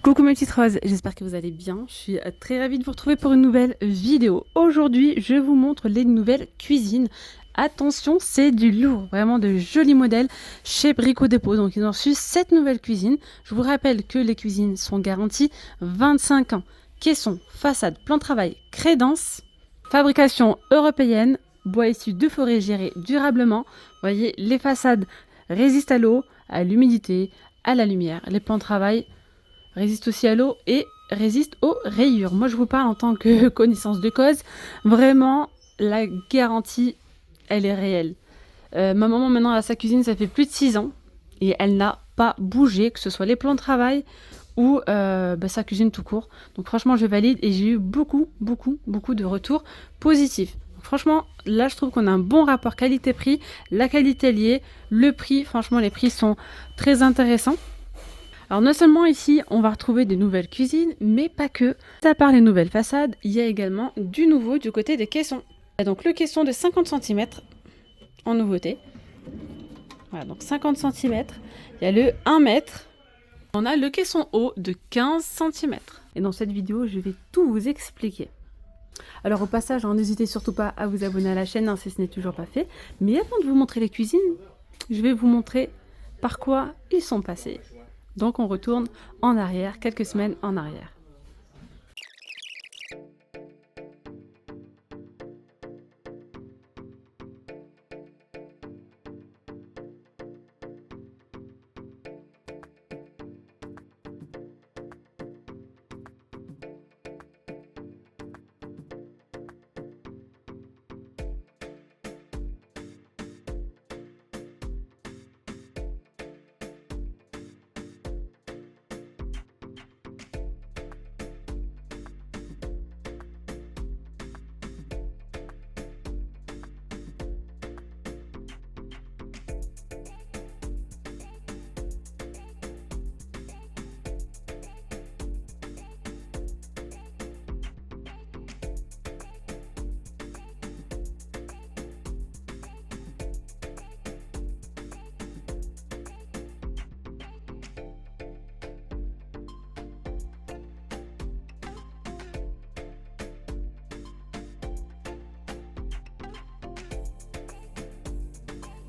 Coucou mes petites roses, j'espère que vous allez bien. Je suis très ravie de vous retrouver pour une nouvelle vidéo. Aujourd'hui, je vous montre les nouvelles cuisines. Attention, c'est du lourd, vraiment de jolis modèles chez Brico Dépôt. Donc ils ont reçu 7 nouvelles cuisines. Je vous rappelle que les cuisines sont garanties 25 ans. Caisson, façade, plan de travail, crédence, fabrication européenne, bois issu de forêt géré durablement. Vous voyez, les façades résistent à l'eau, à l'humidité, à la lumière. Les plans de travail résiste aussi à l'eau et résiste aux rayures. Moi, je vous parle en tant que connaissance de cause. Vraiment, la garantie, elle est réelle. Ma maman, maintenant, à sa cuisine, ça fait plus de 6 ans et elle n'a pas bougé, que ce soit les plans de travail ou sa cuisine tout court. Donc franchement, je valide et j'ai eu beaucoup de retours positifs. Donc, franchement, là, je trouve qu'on a un bon rapport qualité-prix. La qualité liée, le prix, franchement, les prix sont très intéressants. Alors non seulement ici on va retrouver des nouvelles cuisines, mais pas que. À part les nouvelles façades, il y a également du nouveau du côté des caissons. Il y a donc le caisson de 50 cm en nouveauté. Voilà, donc 50 cm. Il y a le 1 mètre. On a le caisson haut de 15 cm. Et dans cette vidéo, je vais tout vous expliquer. Alors au passage, n'hésitez surtout pas à vous abonner à la chaîne si ce n'est toujours pas fait. Mais avant de vous montrer les cuisines, je vais vous montrer par quoi ils sont passés. Donc on retourne en arrière, quelques semaines en arrière.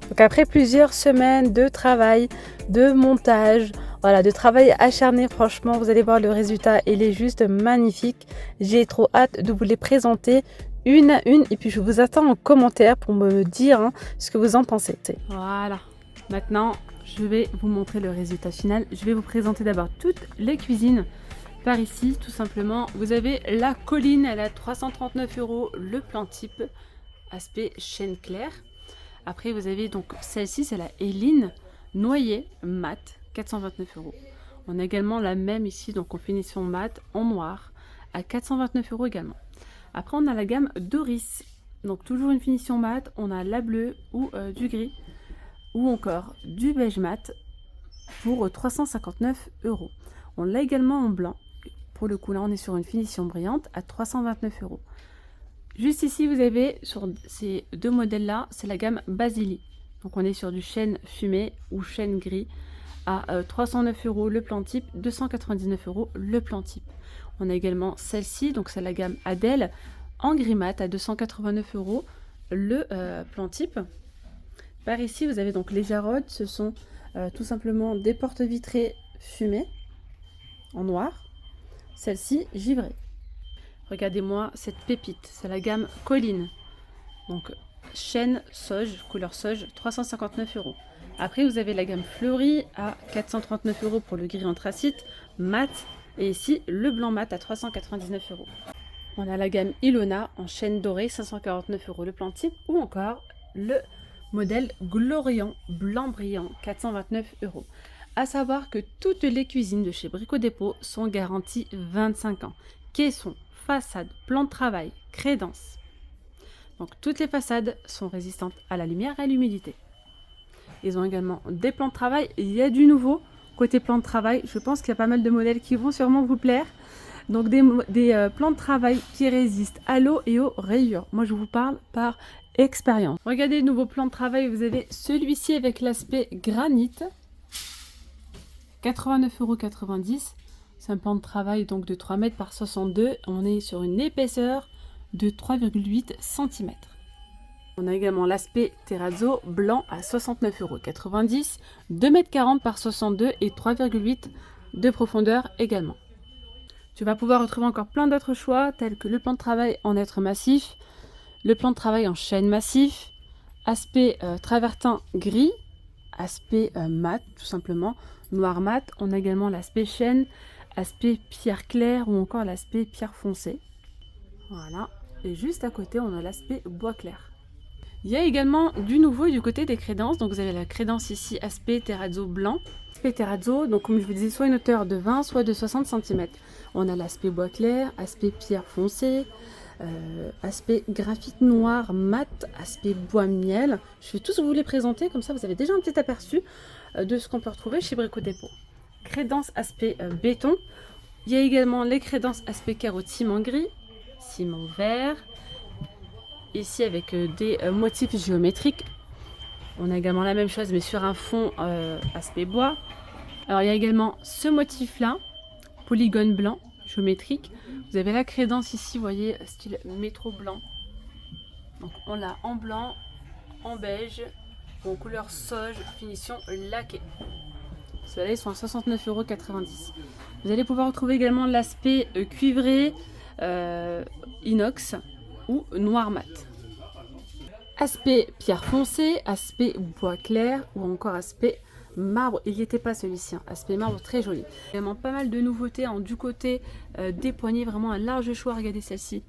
Donc après plusieurs semaines de travail, de montage, voilà, de travail acharné, franchement, vous allez voir le résultat, il est juste magnifique. J'ai trop hâte de vous les présenter une à une et puis je vous attends en commentaire pour me dire ce que vous en pensez. Voilà, maintenant je vais vous montrer le résultat final. Je vais vous présenter d'abord toutes les cuisines. Par ici, tout simplement, vous avez la colline, elle est à 339 €, le plan type, aspect chêne clair. Après, vous avez donc celle-ci, c'est la Héline noyer mat, 429 €. On a également la même ici, donc en finition mat, en noir, à 429 € également. Après, on a la gamme Doris, donc toujours une finition mat. On a la bleue ou du gris, ou encore du beige mat pour 359 €. On l'a également en blanc. Pour le coup, là, on est sur une finition brillante à 329 €. Juste ici, vous avez sur ces deux modèles-là, c'est la gamme Basili. Donc on est sur du chêne fumé ou chêne gris à 309 € le plan type, 299 € le plan type. On a également celle-ci, donc c'est la gamme Adèle en gris mat à 289 € le plan type. Par ici, vous avez donc les jarrods, ce sont tout simplement des portes vitrées fumées en noir. Celle-ci givrée. Regardez-moi cette pépite, c'est la gamme Colline. Donc chêne sauge, couleur sauge, 359 €. Après vous avez la gamme fleurie à 439 € pour le gris anthracite, mat, et ici le blanc mat à 399 €. On a la gamme Ilona en chêne doré, 549 € le plan type, ou encore le modèle Glorian blanc brillant, 429 €. À savoir que toutes les cuisines de chez Brico Dépôt sont garanties 25 ans. Caisson, façade, plan de travail, crédence. Donc toutes les façades sont résistantes à la lumière et à l'humidité. Ils ont également des plans de travail. Il y a du nouveau côté plan de travail. Je pense qu'il y a pas mal de modèles qui vont sûrement vous plaire. Donc des plans de travail qui résistent à l'eau et aux rayures. Moi je vous parle par expérience. Regardez le nouveau plan de travail. Vous avez celui-ci avec l'aspect granit. 89,90 €. C'est un plan de travail donc de 3 mètres par 62. On est sur une épaisseur de 3,8 cm. On a également l'aspect terrazzo blanc à 69,90 €, 2,40 m par 62 et 3,8 de profondeur également. Tu vas pouvoir retrouver encore plein d'autres choix tels que le plan de travail en hêtre massif, le plan de travail en chêne massif, aspect travertin gris, aspect mat tout simplement, noir mat. On a également l'aspect chêne, aspect pierre claire ou encore l'aspect pierre foncée. Voilà. Et juste à côté, on a l'aspect bois clair. Il y a également du nouveau du côté des crédences. Donc vous avez la crédence ici, aspect terrazzo blanc. Aspect terrazzo, donc comme je vous disais, soit une hauteur de 20, soit de 60 cm. On a l'aspect bois clair, aspect pierre foncée, aspect graphite noir mat, aspect bois miel. Je vais tous vous les présenter, comme ça vous avez déjà un petit aperçu de ce qu'on peut retrouver chez Brico Dépôt. Crédence aspect béton. Il y a également les crédences aspect carreau ciment gris, ciment vert. Ici avec des motifs géométriques. On a également la même chose mais sur un fond aspect bois. Alors il y a également ce motif là, polygone blanc géométrique. Vous avez la crédence ici, vous voyez, style métro blanc. Donc on l'a en blanc, en beige ou en couleur sauge, finition laquée. Ceux-là ils sont à 69,90 €. Vous allez pouvoir retrouver également l'aspect cuivré, inox ou noir mat. Aspect pierre foncée, aspect bois clair ou encore aspect marbre. Il n'y était pas celui-ci, hein. Aspect marbre très joli. Vraiment pas mal de nouveautés du côté des poignées, vraiment un large choix. Regardez celle-ci.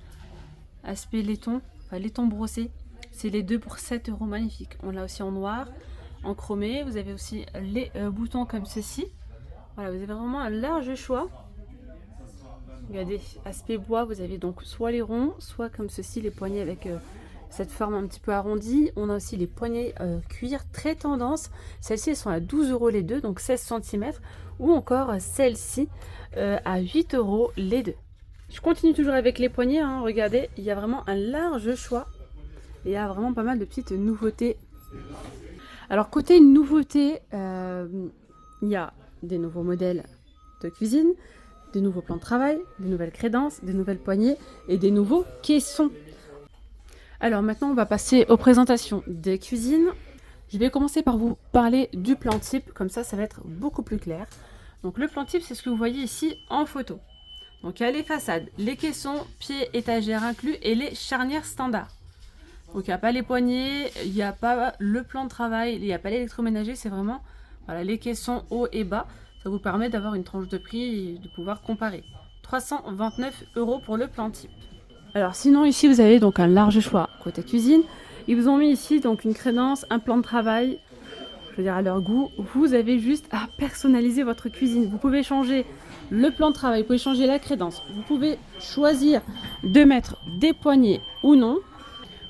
Aspect laiton, enfin laiton brossé. C'est les deux pour 7 €, magnifique. On l'a aussi en noir, en chromé. Vous avez aussi les boutons comme ceci. Voilà, vous avez vraiment un large choix. Regardez, aspect bois, vous avez donc soit les ronds, soit comme ceci, les poignées avec cette forme un petit peu arrondie. On a aussi les poignées cuir, très tendance. Celles-ci, elles sont à 12 € les deux, donc 16 cm. Ou encore celle-ci à 8 € les deux. Je continue toujours avec les poignées, hein. Regardez, il y a vraiment un large choix. Et il y a vraiment pas mal de petites nouveautés. Alors, côté nouveautés, il y a des nouveaux modèles de cuisine, des nouveaux plans de travail, des nouvelles crédences, des nouvelles poignées et des nouveaux caissons. Alors maintenant, on va passer aux présentations des cuisines. Je vais commencer par vous parler du plan type, comme ça va être beaucoup plus clair. Donc le plan type, c'est ce que vous voyez ici en photo. Donc il y a les façades, les caissons, pieds, étagères inclus et les charnières standards. Donc il n'y a pas les poignées, il n'y a pas le plan de travail, il n'y a pas l'électroménager, c'est vraiment voilà, les caissons haut et bas. Ça vous permet d'avoir une tranche de prix et de pouvoir comparer. 329 € pour le plan type. Alors sinon ici vous avez donc un large choix côté cuisine. Ils vous ont mis ici donc une crédence, un plan de travail, je veux dire à leur goût. Vous avez juste à personnaliser votre cuisine. Vous pouvez changer le plan de travail, vous pouvez changer la crédence. Vous pouvez choisir de mettre des poignées ou non.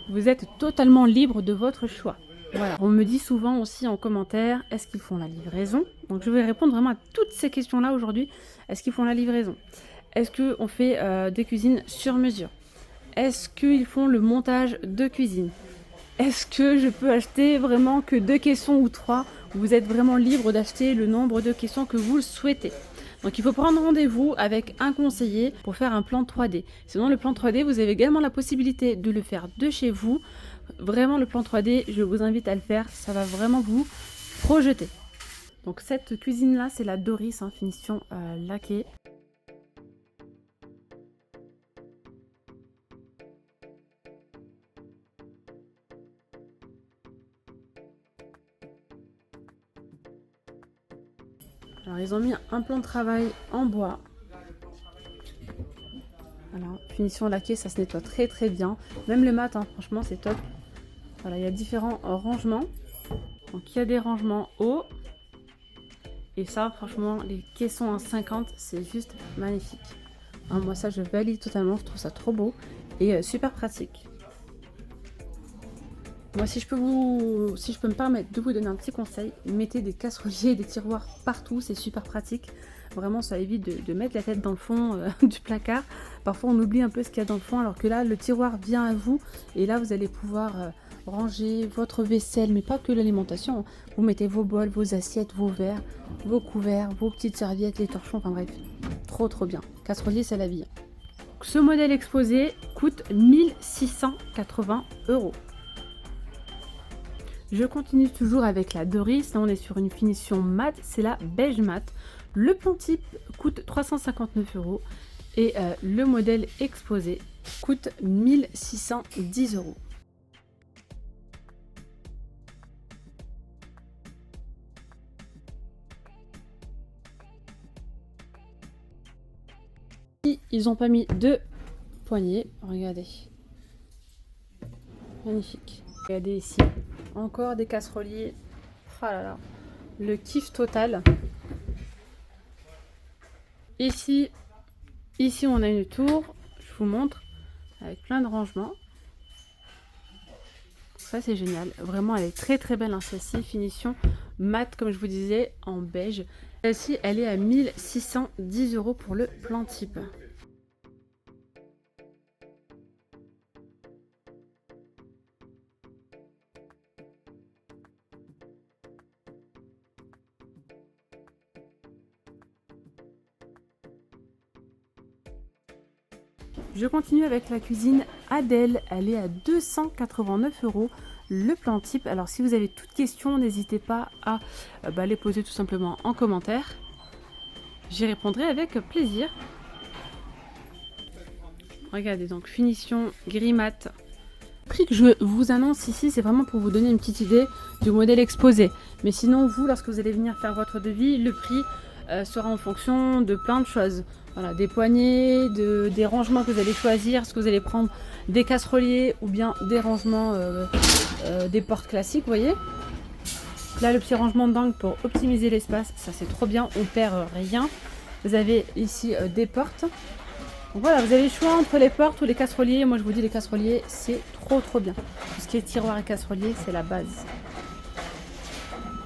Vous êtes totalement libre de votre choix. Voilà. On me dit souvent aussi en commentaire, est-ce qu'ils font la livraison? Donc je vais répondre vraiment à toutes ces questions-là aujourd'hui. Est-ce qu'ils font la livraison? Est-ce qu'on fait des cuisines sur mesure? Est-ce qu'ils font le montage de cuisine? Est-ce que je peux acheter vraiment que 2 caissons ou 3? Vous êtes vraiment libre d'acheter le nombre de caissons que vous le souhaitez. Donc il faut prendre rendez-vous avec un conseiller pour faire un plan 3D. Sinon le plan 3D, vous avez également la possibilité de le faire de chez vous. Vraiment le plan 3D, je vous invite à le faire, ça va vraiment vous projeter. Donc cette cuisine là, c'est la Doris, hein, finition laquée. Alors ils ont mis un plan de travail en bois. Voilà, finition laquée, ça se nettoie très très bien. Même le mat, hein, franchement c'est top. Voilà, il y a différents rangements. Donc il y a des rangements hauts. Et ça, franchement, les caissons en 50, c'est juste magnifique. Hein, moi ça je valide totalement, je trouve ça trop beau et super pratique. Moi si je peux me permettre de vous donner un petit conseil, mettez des casseroliers et des tiroirs partout, c'est super pratique. Vraiment, ça évite de mettre la tête dans le fond du placard. Parfois, on oublie un peu ce qu'il y a dans le fond, alors que là, le tiroir vient à vous. Et là, vous allez pouvoir ranger votre vaisselle, mais pas que l'alimentation. Vous mettez vos bols, vos assiettes, vos verres, vos couverts, vos petites serviettes, les torchons, enfin bref. Trop bien. Casserolier, c'est la vie. Ce modèle exposé coûte 1680 €. Je continue toujours avec la Doris. Là, on est sur une finition mat, c'est la beige mat. Le plan type coûte 359 € et le modèle exposé coûte 1610 €. Ils n'ont pas mis de poignée, regardez. Magnifique. Regardez ici, encore des casseroliers. Oh là là, le kiff total. Ici on a une tour, je vous montre, avec plein de rangements. Ça c'est génial, vraiment elle est très belle hein, celle-ci, finition mat comme je vous disais, en beige. Celle-ci elle est à 1610 € pour le plan type. Je continue avec la cuisine Adèle, elle est à 289 € le plan type. Alors si vous avez toutes questions, n'hésitez pas à les poser tout simplement en commentaire. J'y répondrai avec plaisir. Regardez donc, finition gris mat. Le prix que je vous annonce ici, c'est vraiment pour vous donner une petite idée du modèle exposé. Mais sinon, vous, lorsque vous allez venir faire votre devis, le prix sera en fonction de plein de choses. Voilà, des poignées, des rangements que vous allez choisir, est-ce que vous allez prendre des casseroliers ou bien des rangements, des portes classiques, vous voyez. Là, le petit rangement d'angle pour optimiser l'espace, ça c'est trop bien, on perd rien. Vous avez ici des portes. Donc voilà, vous avez le choix entre les portes ou les casseroliers. Moi, je vous dis, les casseroliers, c'est trop bien. Tout ce qui est tiroir et casserolier, c'est la base.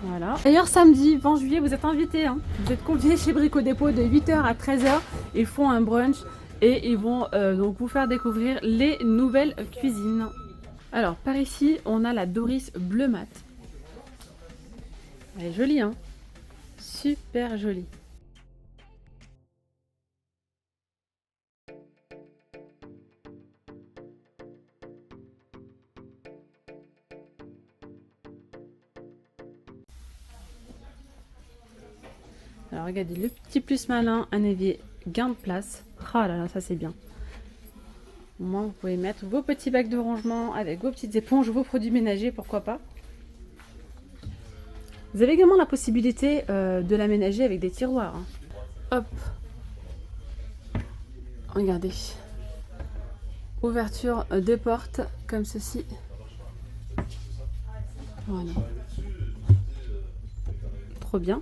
Voilà. D'ailleurs, samedi 20 juillet, vous êtes invités. Hein. Vous êtes conviés chez Brico Dépôt de 8 h à 13 h. Ils font un brunch et ils vont donc vous faire découvrir les nouvelles cuisines. Alors, par ici, on a la Doris bleu mat. Elle est jolie, hein. Super jolie. Alors regardez, le petit plus malin, un évier gain de place. Oh là là, ça c'est bien. Au moins vous pouvez mettre vos petits bacs de rangement avec vos petites éponges, vos produits ménagers, pourquoi pas. Vous avez également la possibilité de l'aménager avec des tiroirs. Hein. Hop. Regardez. Ouverture de porte comme ceci. Voilà. Trop bien.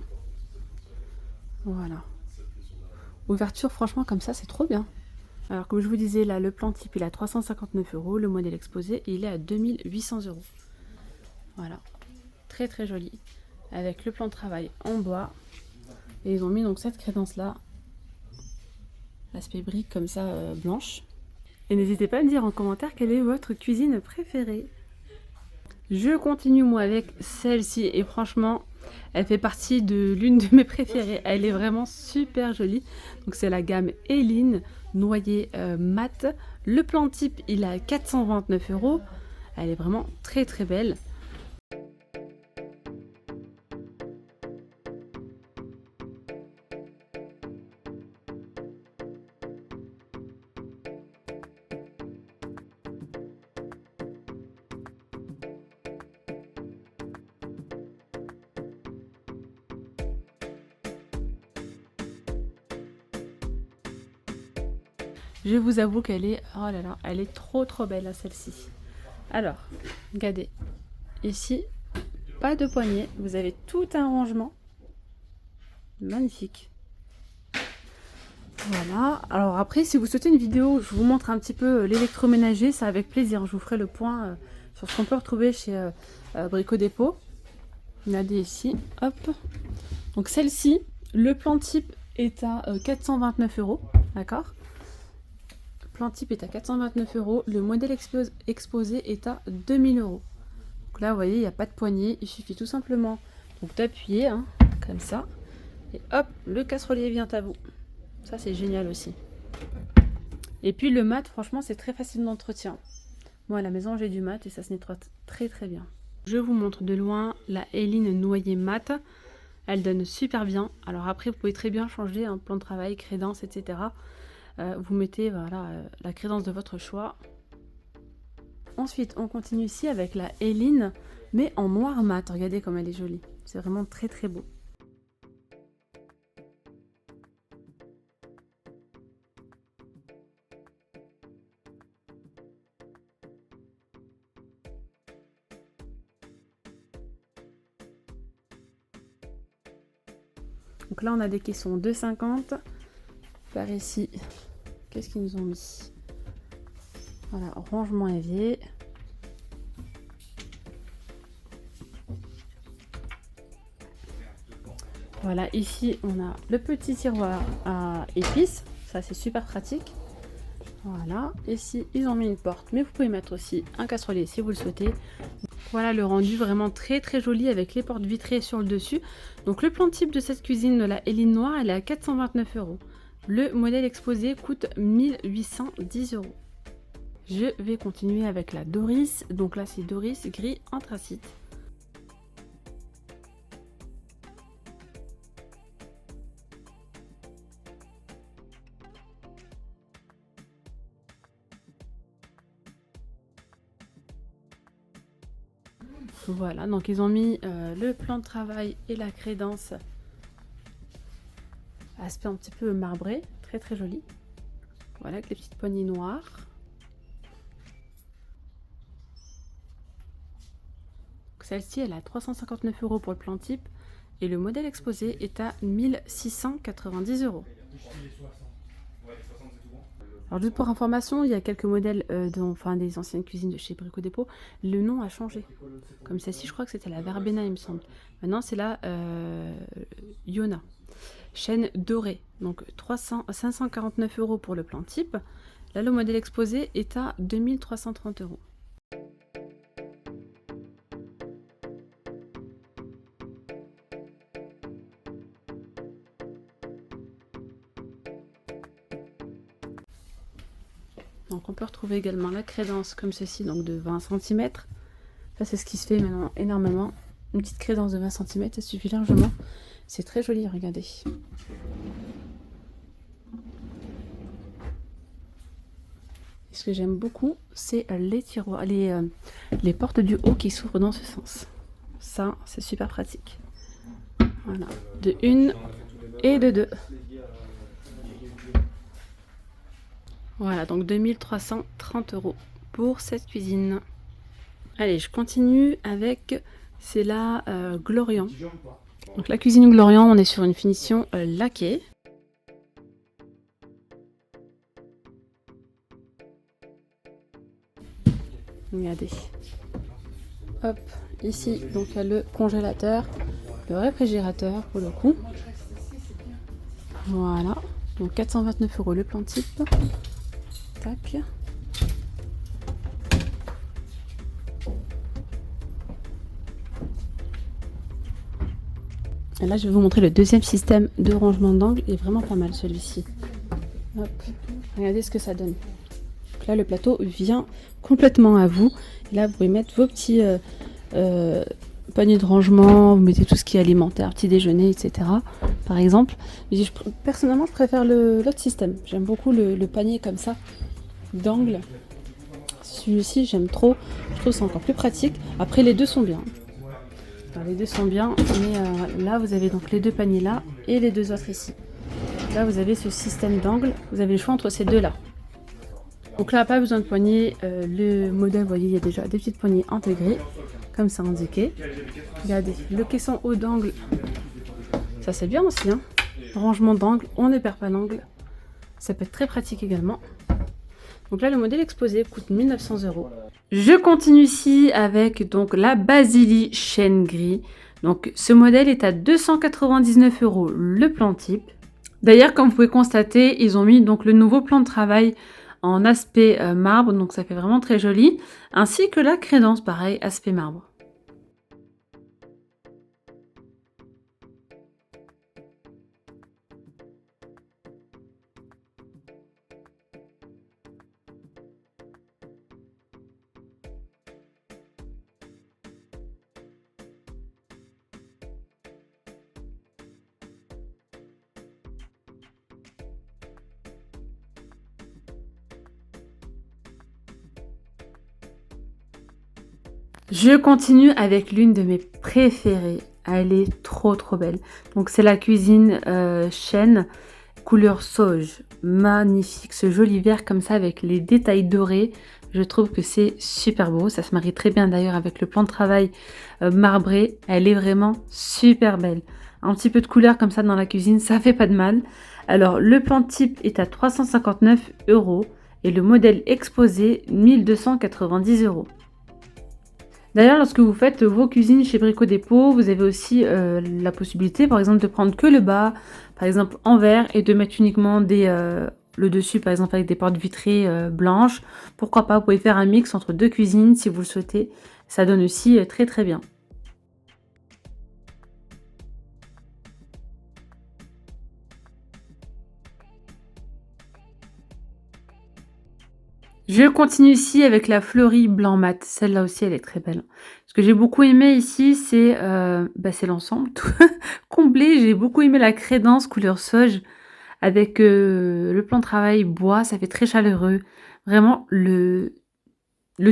Voilà. Ouverture, franchement, comme ça, c'est trop bien. Alors, comme je vous disais, là, le plan type, il est à 359 €. Le modèle exposé, il est à 2800 €. Voilà. Très joli. Avec le plan de travail en bois. Et ils ont mis donc cette crédence-là. L'aspect brique comme ça, blanche. Et n'hésitez pas à me dire en commentaire quelle est votre cuisine préférée. Je continue, moi, avec celle-ci. Et franchement, elle fait partie de l'une de mes préférées. Elle est vraiment super jolie. Donc c'est la gamme Eline noyer mat. Le plan type, il est à 429 €. Elle est vraiment très belle. Je vous avoue qu'elle est, oh là là, elle est trop belle là, celle-ci. Alors, regardez, ici, pas de poignée, vous avez tout un rangement, magnifique. Voilà, alors après, si vous souhaitez une vidéo, je vous montre un petit peu l'électroménager, ça avec plaisir, je vous ferai le point sur ce qu'on peut retrouver chez Brico Dépôt. Regardez ici, hop. Donc celle-ci, le plan type est à 429 €, d'accord? Le plan type est à 429 €, le modèle exposé est à 2000 €. Donc là, vous voyez, il n'y a pas de poignée, il suffit tout simplement d'appuyer, hein, comme ça, et hop, le casserolier vient à vous. Ça, c'est génial aussi. Et puis le mat, franchement, c'est très facile d'entretien. Moi, à la maison, j'ai du mat et ça se nettoie très très bien. Je vous montre de loin la Héline noyer mat. Elle donne super bien. Alors après, vous pouvez très bien changer un plan de travail, crédence, etc. Vous mettez voilà, la crédence de votre choix. Ensuite, on continue ici avec la Héline, mais en noir mat. Regardez comme elle est jolie. C'est vraiment très très beau. Donc là, on a des caissons de 50. Par ici, qu'est-ce qu'ils nous ont mis? Voilà, rangement évier. Voilà, ici, on a le petit tiroir à épices. Ça, c'est super pratique. Voilà, ici, ils ont mis une porte, mais vous pouvez mettre aussi un casserolier si vous le souhaitez. Voilà le rendu vraiment très très joli avec les portes vitrées sur le dessus. Donc le plan type de cette cuisine de la Héline noire, elle est à 429 €. Le modèle exposé coûte 1810 €. Je vais continuer avec la Doris. Donc là c'est Doris gris anthracite. Voilà, donc ils ont mis le plan de travail et la crédence. Aspect un petit peu marbré, très très joli. Voilà, avec les petites poignées noires. Celle-ci, elle est à 359 € pour le plan type et le modèle exposé est à 1690 €. Alors juste pour information, il y a quelques modèles des anciennes cuisines de chez Brico Dépôt. Le nom a changé. Comme celle-ci, je crois que c'était la Verbena, il me semble. Maintenant, c'est la Yona. Chaîne dorée. Donc 549 € pour le plan type. Là, le modèle exposé est à 2330 €. Donc on peut retrouver également la crédence comme ceci, donc de 20 cm. Ça c'est ce qui se fait maintenant énormément. Une petite crédence de 20 cm, ça suffit largement. C'est très joli, regardez. Et ce que j'aime beaucoup, c'est les tiroirs, les portes du haut qui s'ouvrent dans ce sens. Ça, c'est super pratique. Voilà, de 1 et de 2. Voilà, donc 2330 € pour cette cuisine. Allez, je continue avec, c'est la Glorian. Donc la cuisine Glorian, on est sur une finition laquée. Regardez. Hop, ici, donc il y a le congélateur, le réfrigérateur pour le coup. Voilà, donc 429 € le plan type. Tac. Et là, je vais vous montrer le deuxième système de rangement d'angle. Il est vraiment pas mal celui-ci. Hop, regardez ce que ça donne. Donc là, le plateau vient complètement à vous. Et là, vous pouvez mettre vos petits paniers de rangement. Vous mettez tout ce qui est alimentaire, petit déjeuner, etc. Par exemple. Mais personnellement, je préfère l'autre système. J'aime beaucoup le panier comme ça, d'angle. Celui-ci, j'aime trop. Je trouve c'est encore plus pratique. Après, les deux sont bien. Alors, les deux sont bien, mais là vous avez donc les deux paniers là et les deux autres ici. Là vous avez ce système d'angle, vous avez le choix entre ces deux là. Donc là pas besoin de poignée, le modèle vous voyez il y a déjà des petites poignées intégrées, comme ça indiqué. Regardez, le caisson haut d'angle, ça c'est bien aussi, hein. Rangement d'angle, on ne perd pas l'angle, ça peut être très pratique également. Donc là, le modèle exposé coûte 1900 €. Je continue ici avec donc la Basili chêne gris. Donc ce modèle est à 299 € le plan type. D'ailleurs, comme vous pouvez constater, ils ont mis donc le nouveau plan de travail en aspect marbre, donc ça fait vraiment très joli, ainsi que la crédence, pareil, aspect marbre. Je continue avec l'une de mes préférées. Elle est trop trop belle. Donc c'est la cuisine chêne couleur sauge. Magnifique, ce joli vert comme ça avec les détails dorés. Je trouve que c'est super beau. Ça se marie très bien d'ailleurs avec le plan de travail marbré. Elle est vraiment super belle. Un petit peu de couleur comme ça dans la cuisine, ça fait pas de mal. Alors le plan type est à 359 € et le modèle exposé 1290 €. D'ailleurs, lorsque vous faites vos cuisines chez Brico Dépôt, vous avez aussi la possibilité, par exemple, de prendre que le bas, par exemple en verre, et de mettre uniquement le dessus, par exemple, avec des portes vitrées blanches. Pourquoi pas, vous pouvez faire un mix entre deux cuisines si vous le souhaitez. Ça donne aussi très très bien. Je continue ici avec la Fleurie blanc mat. Celle-là aussi, elle est très belle. Ce que j'ai beaucoup aimé ici, c'est l'ensemble tout comblé. J'ai beaucoup aimé la crédence couleur sauge avec le plan de travail bois, ça fait très chaleureux. Vraiment, le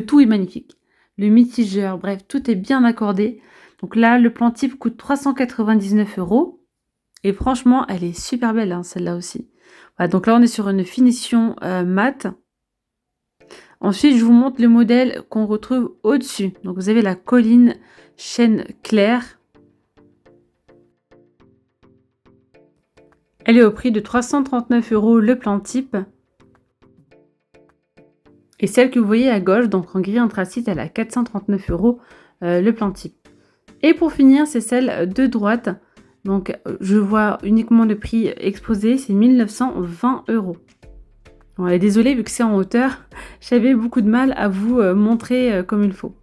tout est magnifique. Le mitigeur, bref, tout est bien accordé. Donc là, le plan type coûte 399 € et franchement, elle est super belle, hein, celle-là aussi. Voilà, donc là, on est sur une finition mat. Ensuite, je vous montre le modèle qu'on retrouve au-dessus. Donc, vous avez la colline chêne clair. Elle est au prix de 339 € le plan type. Et celle que vous voyez à gauche, donc en gris anthracite, elle est à 439 € le plan type. Et pour finir, c'est celle de droite. Donc, je vois uniquement le prix exposé, c'est 1920 €. Ouais, désolée, vu que c'est en hauteur, j'avais beaucoup de mal à vous montrer comme il faut.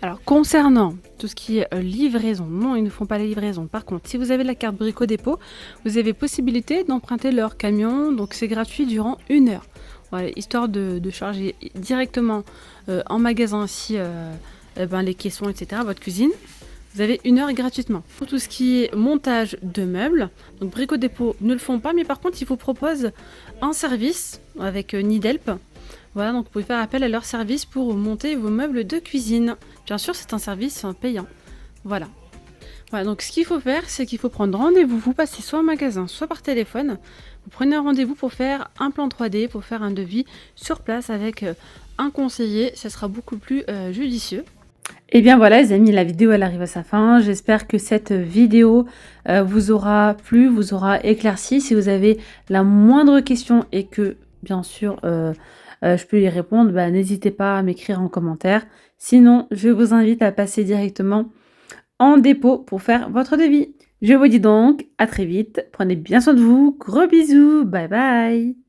Alors, concernant tout ce qui est livraison, non, ils ne font pas la livraison. Par contre, si vous avez la carte Brico Dépôt, vous avez possibilité d'emprunter leur camion, donc c'est gratuit durant 1 heure. Voilà, histoire de charger directement en magasin ici les caissons, etc., votre cuisine. Vous avez 1 heure gratuitement. Pour tout ce qui est montage de meubles, donc Brico Dépôt ne le font pas, mais par contre, ils vous proposent un service avec Nidelp. Voilà, donc vous pouvez faire appel à leur service pour monter vos meubles de cuisine. Bien sûr, c'est un service payant. Voilà. Voilà, donc ce qu'il faut faire, c'est qu'il faut prendre rendez-vous. Vous passez soit en magasin, soit par téléphone. Vous prenez un rendez-vous pour faire un plan 3D, pour faire un devis sur place avec un conseiller. Ça sera beaucoup plus judicieux. Et bien voilà les amis, la vidéo elle arrive à sa fin. J'espère que cette vidéo vous aura plu, vous aura éclairci. Si vous avez la moindre question et que bien sûr je peux y répondre, bah, n'hésitez pas à m'écrire en commentaire. Sinon, je vous invite à passer directement en dépôt pour faire votre devis. Je vous dis donc à très vite. Prenez bien soin de vous. Gros bisous. Bye bye.